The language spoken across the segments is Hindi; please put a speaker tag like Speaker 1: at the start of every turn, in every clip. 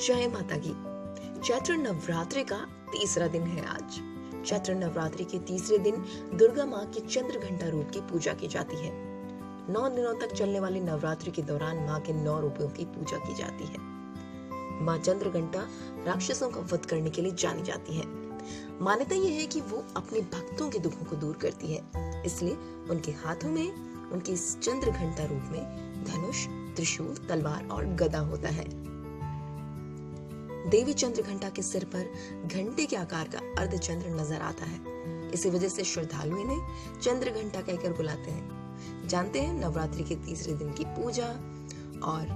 Speaker 1: जय माता की। चैत्र नवरात्रि का तीसरा दिन है आज। चैत्र नवरात्रि के तीसरे दिन दुर्गा माँ के चंद्र घंटा रूप की पूजा की जाती है। 9 दिनों तक चलने वाली नवरात्रि के दौरान माँ के 9 रूपों की पूजा की जाती है। माँ चंद्र घंटा राक्षसों का वध करने के लिए जानी जाती है। मान्यता यह है कि वो अपने भक्तों के दुखों को दूर करती है, इसलिए उनके हाथों में उनके इस चंद्र घंटा रूप में धनुष, त्रिशूल, तलवार और गदा होता है। देवी चंद्र घंटा के सिर पर घंटे के आकार का अर्धचंद्र नजर आता है। इसी वजह से श्रद्धालु इन्हें चंद्र घंटा कहकर बुलाते हैं। जानते हैं नवरात्रि के तीसरे दिन की पूजा और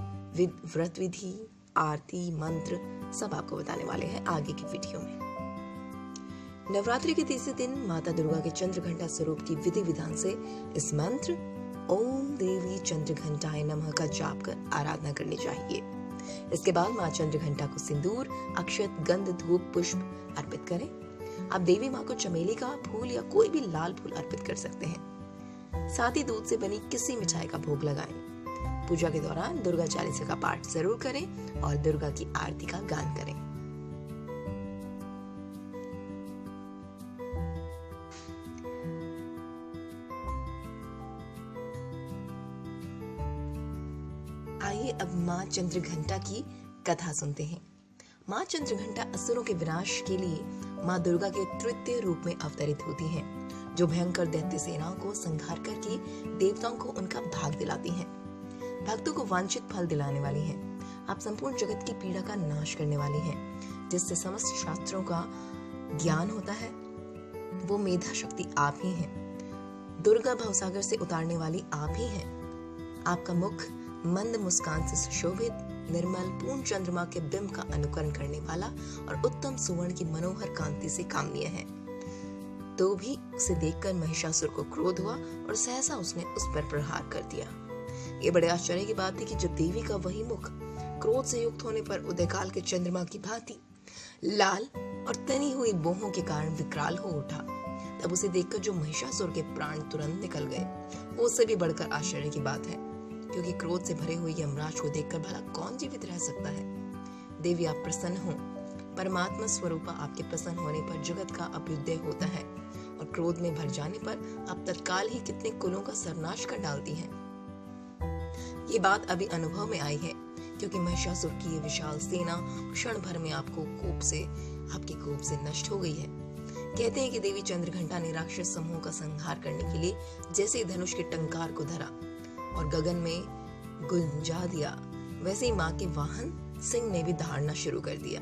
Speaker 1: व्रत विधि, आरती, मंत्र सब आपको बताने वाले हैं आगे की वीडियो में। नवरात्रि के तीसरे दिन माता दुर्गा के चंद्र घंटा स्वरूप की विधि विधान से इस मंत्र ओम देवी चंद्र घंटाय नमः का जाप कर आराधना करनी चाहिए। इसके बाद माँ चंद्र घंटा को सिंदूर, अक्षत, गंध, धूप, पुष्प अर्पित करें। आप देवी माँ को चमेली का फूल या कोई भी लाल फूल अर्पित कर सकते हैं। साथ ही दूध से बनी किसी मिठाई का भोग लगाएं। पूजा के दौरान दुर्गा चालीसा का पाठ जरूर करें और दुर्गा की आरती का गान करें। आइए अब माँ चंद्र घंटा की कथा सुनते हैं। माँ चंद्र घंटा असुरों के विनाश के लिए माँ दुर्गा के तृतीय रूप में अवतरित होती हैं, जो भयंकर दैत्य सेनाओं को संहार करके देवताओं को उनका भाग दिलाती हैं। भक्तों को वांछित फल दिलाने वाली हैं। आप संपूर्ण जगत की पीड़ा का नाश करने वाली हैं, जिससे समस्त शास्त्रों का ज्ञान होता है। वो मेधा शक्ति आप ही हैं। दुर्गा भवसागर से उतारने वाली आप ही हैं। आपका मुख मंद मुस्कान से सुशोभित, निर्मल पूर्ण चंद्रमा के बिंब का अनुकरण करने वाला और उत्तम सुवर्ण की मनोहर कांति से कामनीय है। तो भी उसे देखकर महिषासुर को क्रोध हुआ और सहसा उसने उस पर प्रहार कर दिया। ये बड़े आश्चर्य की बात थी कि जब देवी का वही मुख क्रोध से युक्त होने पर उदयकाल के चंद्रमा की भांति लाल और तनी हुई बोहों के कारण विकराल हो उठा, तब उसे देखकर जो महिषासुर के प्राण तुरंत निकल गए, वो उससे भी बढ़कर आश्चर्य की बात है, क्योंकि क्रोध से भरे हुए यमराज को देखकर भला कौन जीवित रह सकता है। देवी आप प्रसन्न हो। परमात्मा स्वरूपा आपके प्रसन्न होने पर जगत का अभ्युदय होता है और क्रोध में भर जाने पर आप तत्काल ही कितने कुलों का सर्वनाश कर डालती हैं। ये बात अभी अनुभव में आई है, क्योंकि महिषासुर की ये विशाल सेना क्षण भर में आपके कोप से नष्ट हो गई है। कहते हैं कि देवी चंद्र घंटा ने राक्षस समूह का संहार करने के लिए जैसे ही धनुष के टंकार को धरा और गगन में गुंजा दिया, वैसे ही माँ के वाहन सिंह ने भी दहाड़ना शुरू कर दिया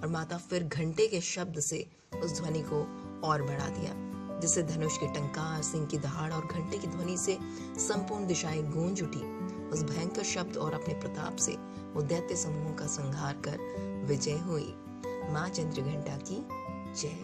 Speaker 1: और माता फिर घंटे के शब्द से उस ध्वनि को और बढ़ा दिया, जिससे धनुष के टंकार, सिंह की दहाड़ और घंटे की ध्वनि से संपूर्ण दिशाएं गूंज उठी। उस भयंकर शब्द और अपने प्रताप से वो दैत्य समूह का संहार कर विजय हुई। माँ चंद्र घंटा की जय।